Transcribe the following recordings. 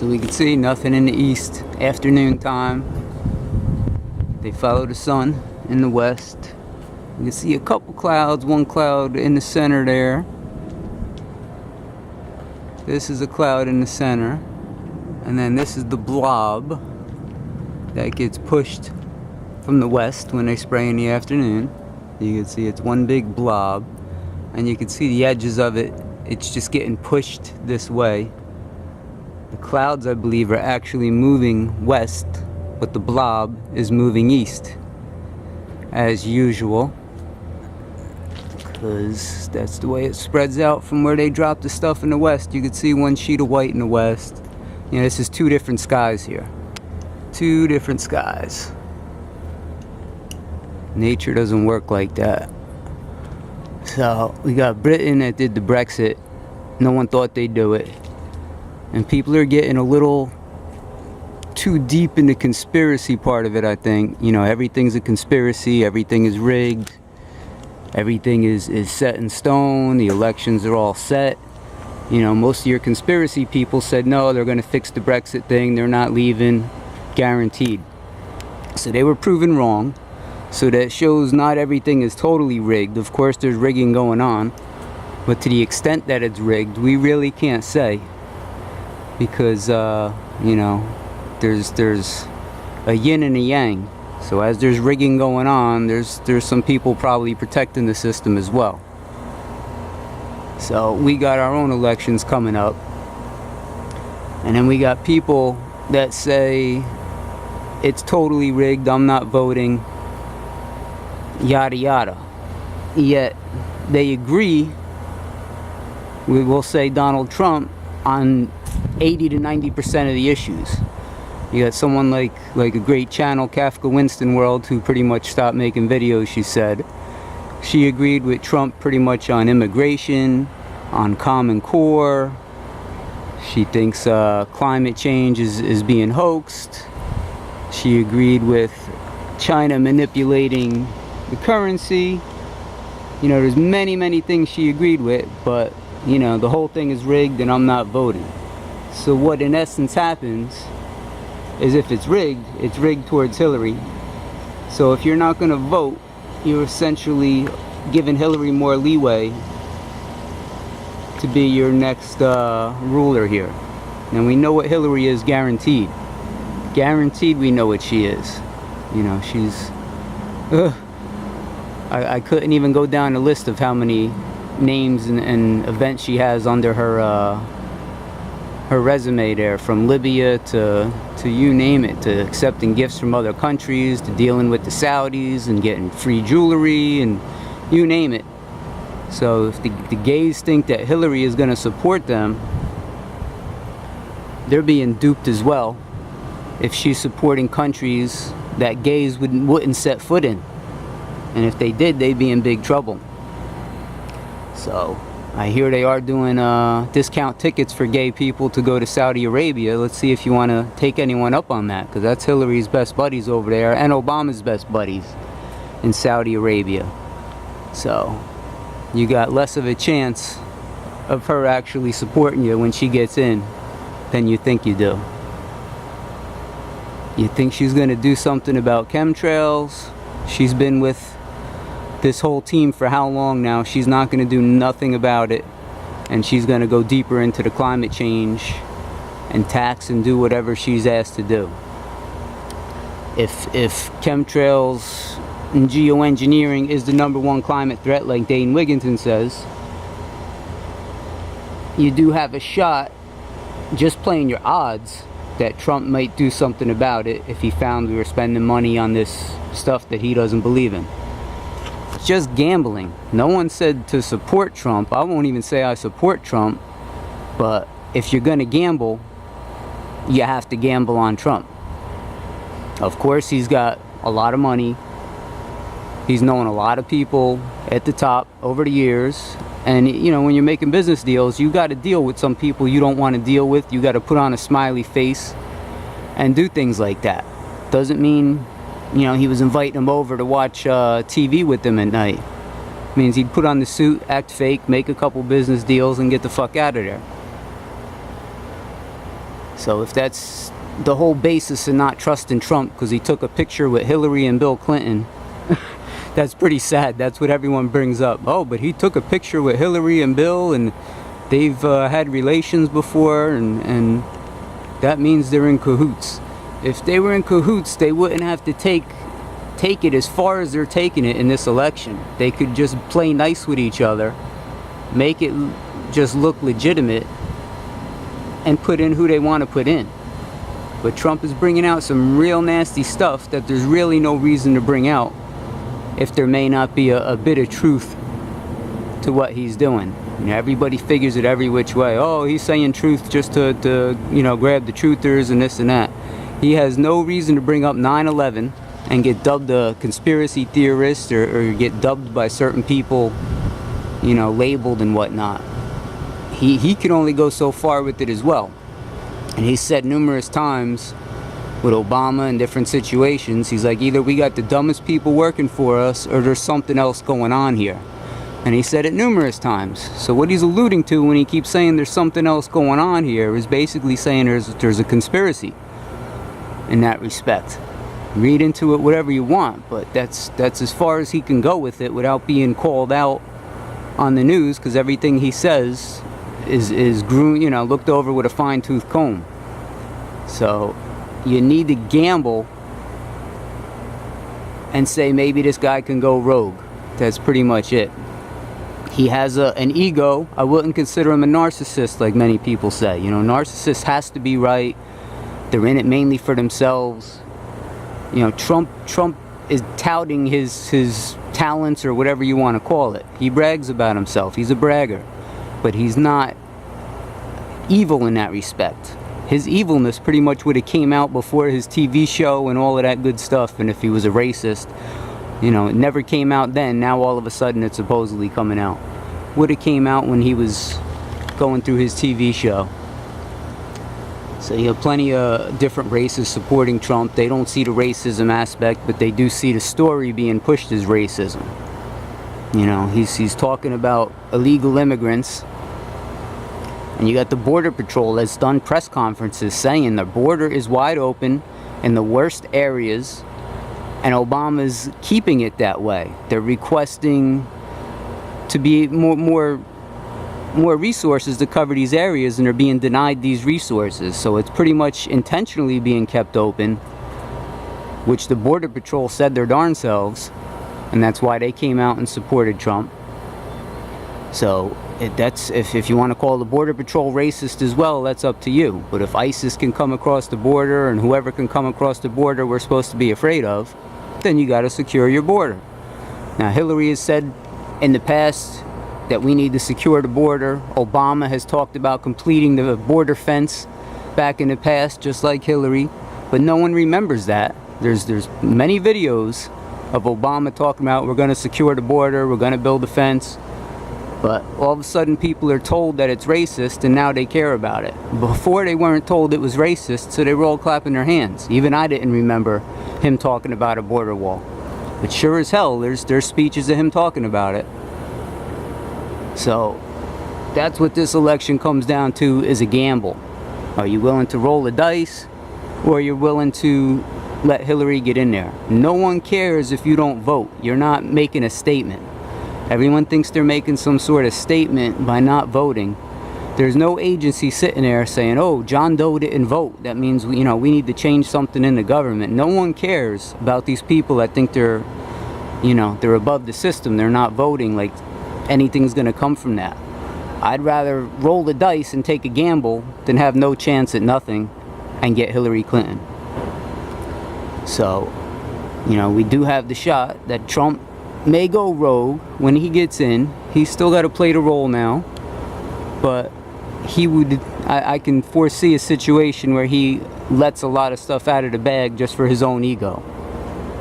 So we can see nothing in the east. Afternoon time. They follow the sun in the west. You can see a couple clouds, one cloud in the center there. This is a cloud in the center. And then this is the blob that gets pushed from the west when they spray in the afternoon. You can see it's one big blob. And you can see the edges of it. It's just getting pushed this way. The clouds, I believe, are actually moving west, but the blob is moving east, as usual, because that's the way it spreads out from where they drop the stuff in the west. You can see one sheet of white in the west. You know, this is two different skies here. Two different skies. Nature doesn't work like that. So, we got Britain that did the Brexit. No one thought they'd do it. And people are getting a little too deep in the conspiracy part of it, I think. You know, everything's a conspiracy, everything is rigged, everything is set in stone, the elections are all set. You know, most of your conspiracy people said, no, they're going to fix the Brexit thing, they're not leaving, guaranteed. So they were proven wrong. So that shows not everything is totally rigged. Of course, there's rigging going on. But to the extent that it's rigged, we really can't say. Because, you know, there's a yin and a yang. So as there's rigging going on, there's some people probably protecting the system as well. So we got our own elections coming up. And then we got people that say it's totally rigged, I'm not voting, yada yada. Yet they agree, we will say, Donald Trump on 80 to 90% of the issues. You got someone like a great channel, Kafka Winston World, who pretty much stopped making videos, she said. She agreed with Trump pretty much on immigration, on Common Core. She thinks climate change is being hoaxed. She agreed with China manipulating the currency. You know, there's many things she agreed with, but, you know, the whole thing is rigged and I'm not voting. So what in essence happens is, if it's rigged towards Hillary. So if you're not going to vote, you're essentially giving Hillary more leeway to be your next ruler here. And we know what Hillary is, guaranteed. Guaranteed we know what she is. You know, she's... I couldn't even go down the list of how many names and events she has under her resume there, from Libya to you name it, to accepting gifts from other countries, to dealing with the Saudis and getting free jewelry, and you name it. So if the gays think that Hillary is going to support them, they're being duped as well, if she's supporting countries that gays wouldn't set foot in. And if they did, they'd be in big trouble. So I hear they are doing discount tickets for gay people to go to Saudi Arabia. Let's see if you want to take anyone up on that, because that's Hillary's best buddies over there, and Obama's best buddies in Saudi Arabia. So you got less of a chance of her actually supporting you when she gets in than you think you do. You think she's going to do something about chemtrails? She's been with this whole team for how long now? She's not going to do nothing about it, and she's going to go deeper into the climate change and tax and do whatever she's asked to do. If chemtrails and geoengineering is the #1 climate threat, like Dane Wigginton says, you do have a shot, just playing your odds, that Trump might do something about it if he found we were spending money on this stuff that he doesn't believe in. It's just gambling. No one said to support Trump. I won't even say I support Trump, but if you're gonna gamble, you have to gamble on Trump. Of course, he's got a lot of money. He's known a lot of people at the top over the years. And, you know, when you're making business deals, you got to deal with some people you don't want to deal with. You got to put on a smiley face and do things like that. Doesn't mean, you know, he was inviting them over to watch TV with them at night. It means he'd put on the suit, act fake, make a couple business deals, and get the fuck out of there. So if that's the whole basis of not trusting Trump because he took a picture with Hillary and Bill Clinton, that's pretty sad. That's what everyone brings up. Oh, but he took a picture with Hillary and Bill, and they've had relations before, and that means they're in cahoots. If they were in cahoots, they wouldn't have to take it as far as they're taking it in this election. They could just play nice with each other, make it just look legitimate, and put in who they want to put in. But Trump is bringing out some real nasty stuff that there's really no reason to bring out if there may not be a bit of truth to what he's doing. You know, everybody figures it every which way. Oh, he's saying truth just to grab the truthers and this and that. He has no reason to bring up 9/11 and get dubbed a conspiracy theorist or get dubbed by certain people, labeled and whatnot. He can only go so far with it as well. And he said numerous times with Obama in different situations, he's like, either we got the dumbest people working for us or there's something else going on here. And he said it numerous times. So what he's alluding to when he keeps saying there's something else going on here is basically saying there's a conspiracy in that respect. Read into it whatever you want, but that's as far as he can go with it without being called out on the news, because everything he says is looked over with a fine-tooth comb. So you need to gamble and say maybe this guy can go rogue. That's pretty much it. He has an ego. I wouldn't consider him a narcissist like many people say. Narcissist has to be right. They're in it mainly for themselves. Trump is touting his talents or whatever you want to call it. He brags about himself. He's a bragger. But he's not evil in that respect. His evilness pretty much would have came out before his TV show and all of that good stuff. And if he was a racist, it never came out then. Now all of a sudden it's supposedly coming out. Would have came out when he was going through his TV show. So you have plenty of different races supporting Trump. They don't see the racism aspect, but they do see the story being pushed as racism. He's talking about illegal immigrants. And you got the Border Patrol that's done press conferences saying the border is wide open in the worst areas, and Obama's keeping it that way. They're requesting to be more resources to cover these areas, and they're being denied these resources. So it's pretty much intentionally being kept open, which the Border Patrol said their darn selves, and that's why they came out and supported Trump. So if you want to call the Border Patrol racist as well, that's up to you. But if ISIS can come across the border and whoever can come across the border we're supposed to be afraid of, then you got to secure your border. Now, Hillary has said in the past that we need to secure the border. Obama has talked about completing the border fence back in the past, just like Hillary. But no one remembers that. There's many videos of Obama talking about we're going to secure the border, we're going to build a fence. But all of a sudden people are told that it's racist, and now they care about it. Before they weren't told it was racist, so they were all clapping their hands. Even I didn't remember him talking about a border wall. But sure as hell, there's speeches of him talking about it. So that's what this election comes down to, is a gamble. Are you willing to roll the dice, or are you willing to let Hillary get in there? No one cares if you don't vote. You're not making a statement. Everyone thinks they're making some sort of statement by not voting. There's no agency sitting there saying, oh, John Doe didn't vote. That means, we need to change something in the government. No one cares about these people that think they're above the system. They're not voting like anything's going to come from that. I'd rather roll the dice and take a gamble than have no chance at nothing and get Hillary Clinton. So, we do have the shot that Trump may go rogue when he gets in. He's still got to play the role now, but I can foresee a situation where he lets a lot of stuff out of the bag just for his own ego,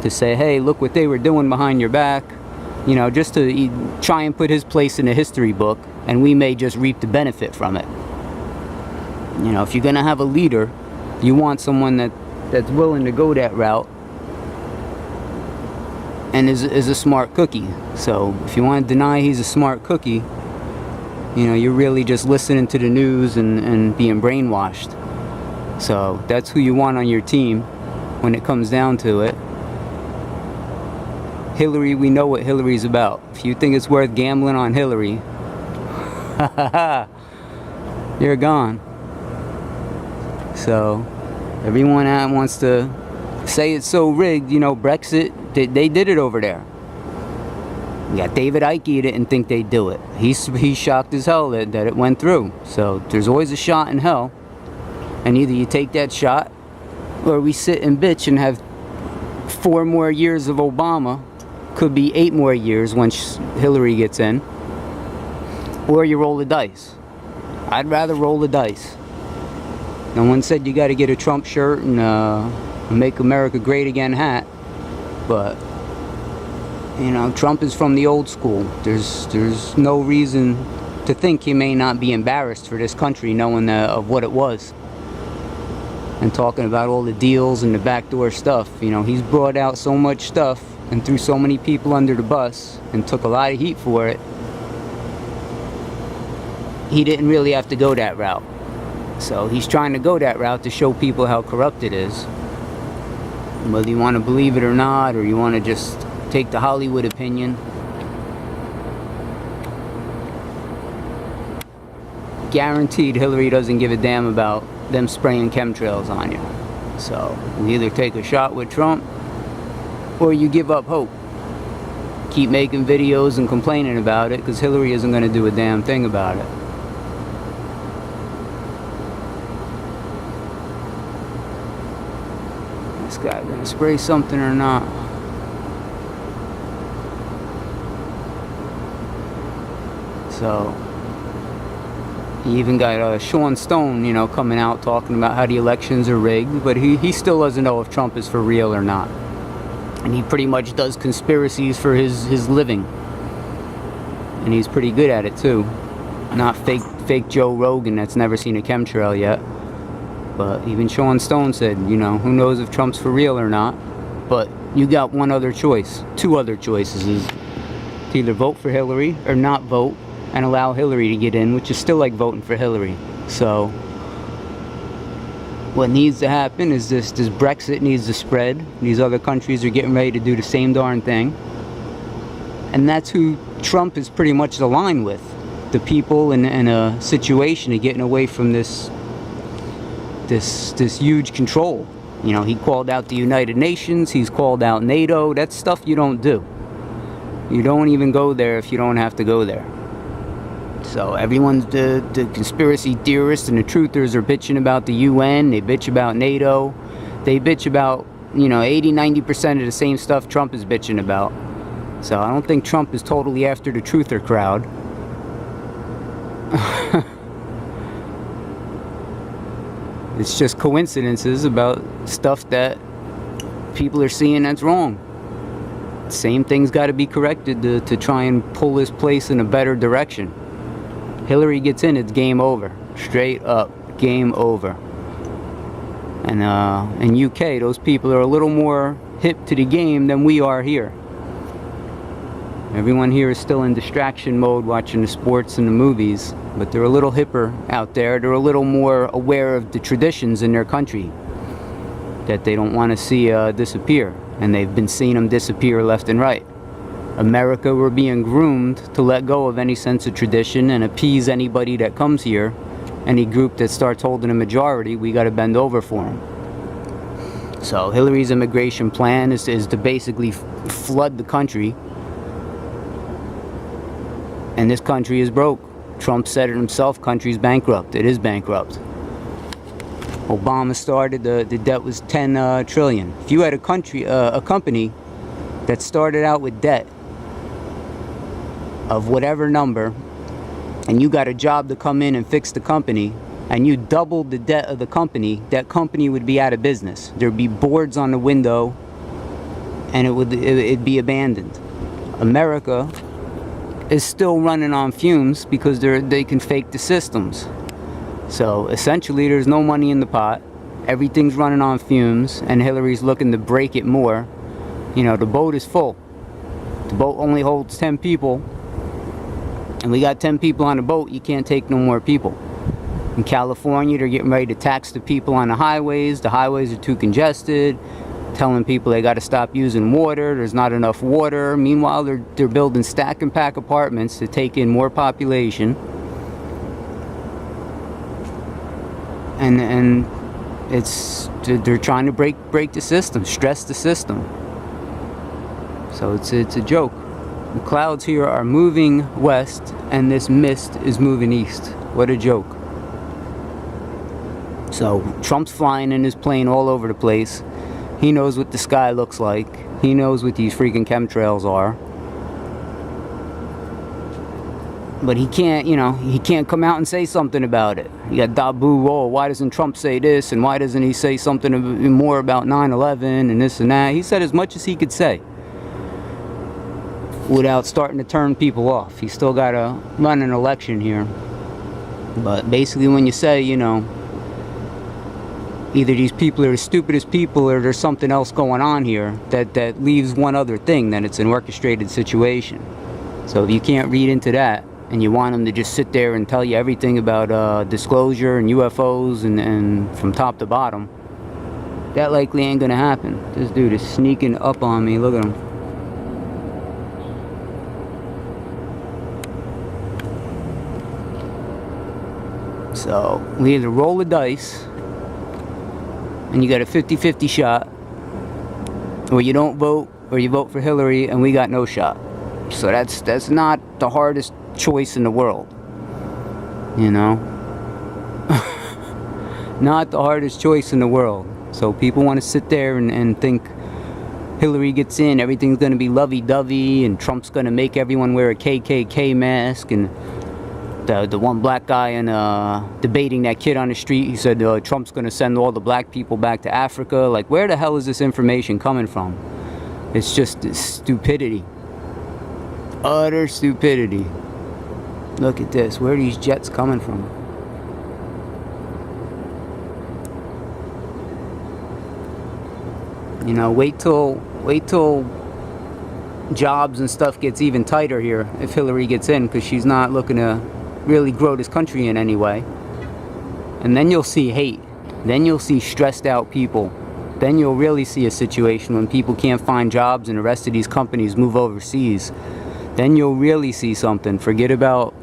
to say, hey, look what they were doing behind your back, just to try and put his place in the history book, and we may just reap the benefit from it. If you're gonna have a leader, you want someone that's willing to go that route and is a smart cookie. So if you want to deny he's a smart cookie, you're really just listening to the news and being brainwashed. So that's who you want on your team when it comes down to it. Hillary, we know what Hillary's about. If you think it's worth gambling on Hillary, you're gone. So everyone wants to say it's so rigged. You know, Brexit, they did it over there. We got David Icke didn't think they'd do it. He's shocked as hell that it went through. So there's always a shot in hell. And either you take that shot, or we sit and bitch and have 4 more years of Obama. Could be 8 more years once Hillary gets in. Or you roll the dice. I'd rather roll the dice. No one said you got to get a Trump shirt and Make America Great Again hat. But, you know, Trump is from the old school. There's no reason to think he may not be embarrassed for this country, knowing of what it was. And talking about all the deals and the backdoor stuff. You know, he's brought out so much stuff and threw so many people under the bus and took a lot of heat for it. He didn't really have to go that route. So he's trying to go that route to show people how corrupt it is. Whether you want to believe it or not, or you want to just take the Hollywood opinion. Guaranteed Hillary doesn't give a damn about them spraying chemtrails on you. So you either take a shot with Trump or you give up hope. Keep making videos and complaining about it, because Hillary isn't going to do a damn thing about it. This guy gonna spray something or not? So you even got Sean Stone, you know, coming out talking about how the elections are rigged, but he still doesn't know if Trump is for real or not. And he pretty much does conspiracies for his living. And he's pretty good at it too. Not fake Joe Rogan that's never seen a chemtrail yet. But even Sean Stone said, you know, who knows if Trump's for real or not. But you got one other choice. 2 other choices is to either vote for Hillary or not vote and allow Hillary to get in, which is still like voting for Hillary. So what needs to happen is this Brexit needs to spread. These other countries are getting ready to do the same darn thing. And that's who Trump is pretty much aligned with. The people in a situation of getting away from this huge control. You know, he called out the United Nations, he's called out NATO. That's stuff you don't do. You don't even go there if you don't have to go there. So everyone's the conspiracy theorists and the truthers are bitching about the UN, they bitch about NATO, they bitch about, you know, 80-90% of the same stuff Trump is bitching about. So I don't think Trump is totally after the truther crowd. It's just coincidences about stuff that people are seeing that's wrong. Same thing's got to be corrected to try and pull this place in a better direction. Hillary gets in, it's game over. Straight up, game over. And in UK, those people are a little more hip to the game than we are here. Everyone here is still in distraction mode watching the sports and the movies, but they're a little hipper out there. They're a little more aware of the traditions in their country that they don't want to see disappear. And they've been seeing them disappear left and right. America, we're being groomed to let go of any sense of tradition and appease anybody that comes here. Any group that starts holding a majority, we got to bend over for them. So Hillary's immigration plan is to basically flood the country. And this country is broke. Trump said it himself, country's bankrupt. It is bankrupt. Obama started, the debt was 10 trillion. If you had a company that started out with debt of whatever number, and you got a job to come in and fix the company, and you doubled the debt of the company, that company would be out of business. There'd be boards on the window, and it'd be abandoned. America is still running on fumes because they can fake the systems. So essentially there's no money in the pot, everything's running on fumes, and Hillary's looking to break it more. You know, the boat is full. The boat only holds 10 people, and we got 10 people on the boat. You can't take no more people. In California, they're getting ready to tax the people on the highways. The highways are too congested. Telling people they got to stop using water. There's not enough water. Meanwhile, they're building stack and pack apartments to take in more population. And they're trying to break the system, stress the system. So it's a joke. The clouds here are moving west, and this mist is moving east. What a joke. So Trump's flying in his plane all over the place. He knows what the sky looks like. He knows what these freaking chemtrails are. But he can't, he can't come out and say something about it. You got Dabu, oh, why doesn't Trump say this? And why doesn't he say something more about 9/11 and this and that? He said as much as he could say without starting to turn people off. He's still got to run an election here. But basically when you say, either these people are the stupidest people or there's something else going on here that leaves one other thing, that it's an orchestrated situation. So if you can't read into that and you want them to just sit there and tell you everything about disclosure and UFOs and from top to bottom, that likely ain't gonna happen. This dude is sneaking up on me. Look at him. So we either roll the dice and you got a 50-50 shot, or you don't vote, or you vote for Hillary and we got no shot. So that's not the hardest choice in the world, not the hardest choice in the world. So people want to sit there and think Hillary gets in, everything's going to be lovey-dovey, and Trump's going to make everyone wear a KKK mask. And the one black guy debating that kid on the street, he said Trump's going to send all the black people back to Africa. Like, where the hell is this information coming from? It's just stupidity. Utter stupidity. Look at this. Where are these jets coming from? Wait till jobs and stuff gets even tighter here if Hillary gets in, because she's not looking to really grow this country in any way. And then you'll see hate. Then you'll see stressed out people. Then you'll really see a situation when people can't find jobs and the rest of these companies move overseas. Then you'll really see something. Forget about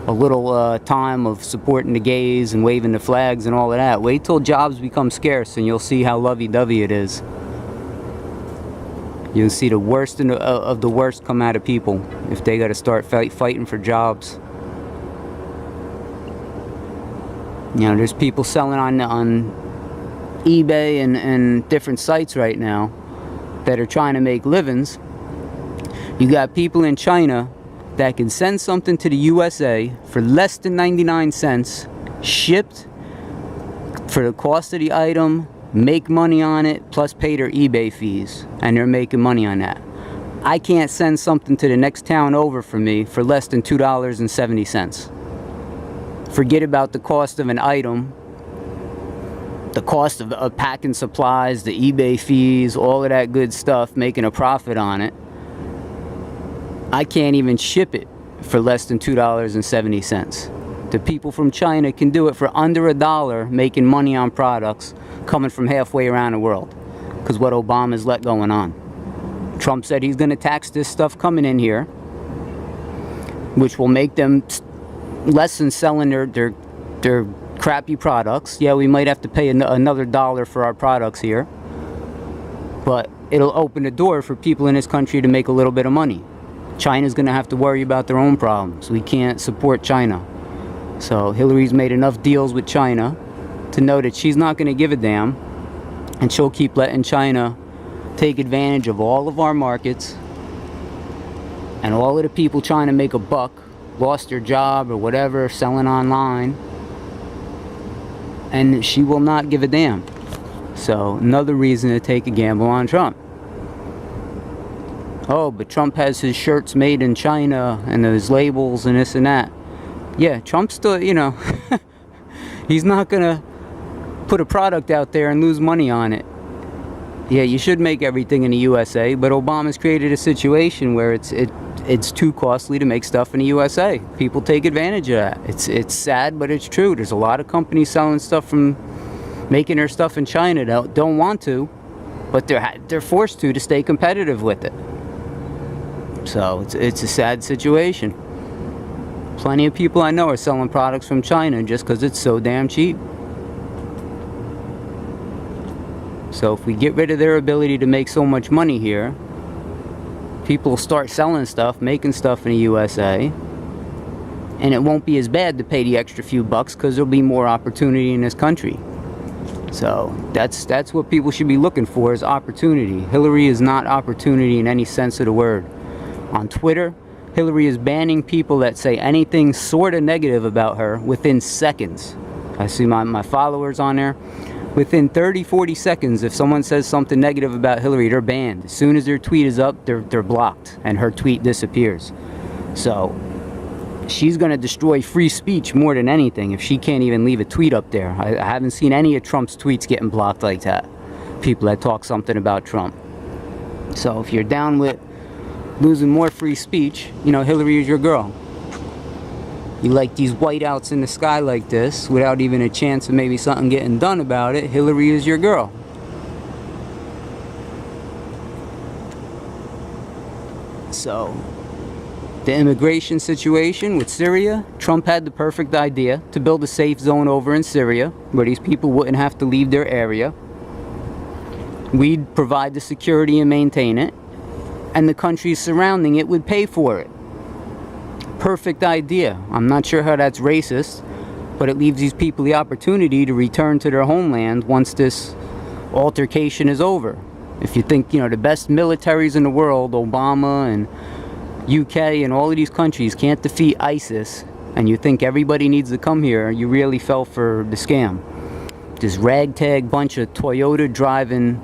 a little time of supporting the gays and waving the flags and all of that. Wait till jobs become scarce and you'll see how lovey-dovey it is. You'll see the worst of the worst come out of people if they got to start fighting for jobs. There's people selling on eBay and different sites right now that are trying to make livings. You got people in China that can send something to the USA for less than 99 cents, shipped for the cost of the item, make money on it, plus pay their eBay fees, and they're making money on that. I can't send something to the next town over for me for less than $2.70. Forget about the cost of an item, the cost of packing supplies, the eBay fees, all of that good stuff, making a profit on it. I can't even ship it for less than $2.70. The people from China can do it for under $1, making money on products coming from halfway around the world, because what Obama's let going on. Trump said he's going to tax this stuff coming in here, which will make them less than selling their crappy products. Yeah, we might have to pay another $1 for our products here, but it'll open the door for people in this country to make a little bit of money. China's going to have to worry about their own problems. We can't support China. So Hillary's made enough deals with China to know that she's not going to give a damn, and she'll keep letting China take advantage of all of our markets, and all of the people trying to make a buck, lost their job or whatever, selling online, and she will not give a damn. So another reason to take a gamble on Trump. Oh, but Trump has his shirts made in China and his labels and this and that. Yeah, Trump's still, he's not gonna put a product out there and lose money on it. Yeah, you should make everything in the USA, but Obama's created a situation where it's too costly to make stuff in the USA. People take advantage of that. It's sad, but it's true. There's a lot of companies selling stuff from making their stuff in China that don't want to, but they're forced to stay competitive with it. So it's a sad situation. Plenty of people I know are selling products from China just because it's so damn cheap. So if we get rid of their ability to make so much money here, people will start selling stuff, making stuff in the USA, and it won't be as bad to pay the extra few bucks because there'll be more opportunity in this country. So that's what people should be looking for, is opportunity. Hillary is not opportunity in any sense of the word. On Twitter, Hillary is banning people that say anything sort of negative about her within seconds. I see my followers on there. Within 30-40 seconds, if someone says something negative about Hillary, they're banned. As soon as their tweet is up, they're blocked, and her tweet disappears. So she's going to destroy free speech more than anything if she can't even leave a tweet up there. I haven't seen any of Trump's tweets getting blocked like that. People that talk something about Trump. So if you're down with losing more free speech, you know, Hillary is your girl. You like these whiteouts in the sky like this without even a chance of maybe something getting done about it, Hillary is your girl. So the immigration situation with Syria, Trump had the perfect idea to build a safe zone over in Syria where these people wouldn't have to leave their area. We'd provide the security and maintain it, and the countries surrounding it would pay for it. Perfect idea. I'm not sure how that's racist, but it leaves these people the opportunity to return to their homeland once this altercation is over. If you think, you know, the best militaries in the world, Obama and UK and all of these countries, can't defeat ISIS, and you think everybody needs to come here, you really fell for the scam. This ragtag bunch of Toyota driving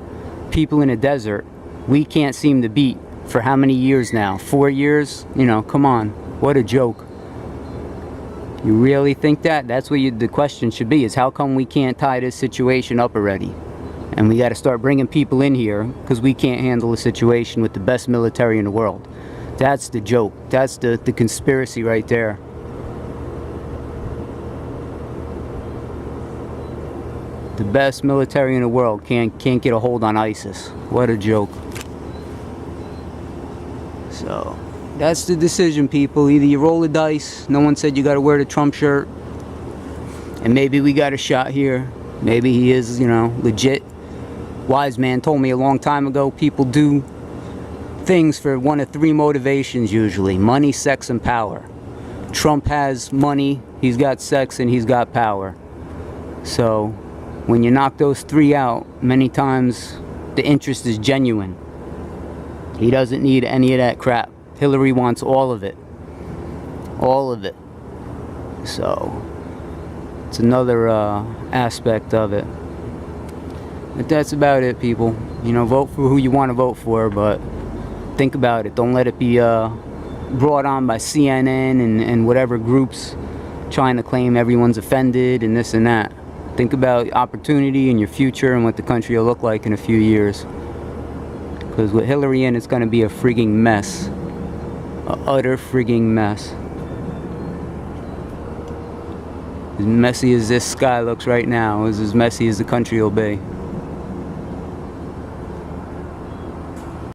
people in a desert, we can't seem to beat for how many years now? 4 years? You know, come on. What a joke. You really think that? That's what the question should be, is how come we can't tie this situation up already? And we got to start bringing people in here because we can't handle the situation with the best military in the world. That's the joke. That's the conspiracy right there. The best military in the world can't get a hold on ISIS. What a joke. So that's the decision, people. Either you roll the dice. No one said you got to wear the Trump shirt. And maybe we got a shot here. Maybe he is, you know, legit. Wise man told me a long time ago, people do things for one of three motivations usually: money, sex, and power. Trump has money, he's got sex, and he's got power. So when you knock those three out, many times the interest is genuine. He doesn't need any of that crap. Hillary wants all of it. All of it. So it's another aspect of it. But that's about it, people. You know, vote for who you want to vote for, but think about it. Don't let it be brought on by CNN and whatever groups trying to claim everyone's offended and this and that. Think about opportunity in your future and what the country will look like in a few years. Because with Hillary in, it's going to be a frigging mess. An utter frigging mess. As messy as this sky looks right now is as messy as the country will be.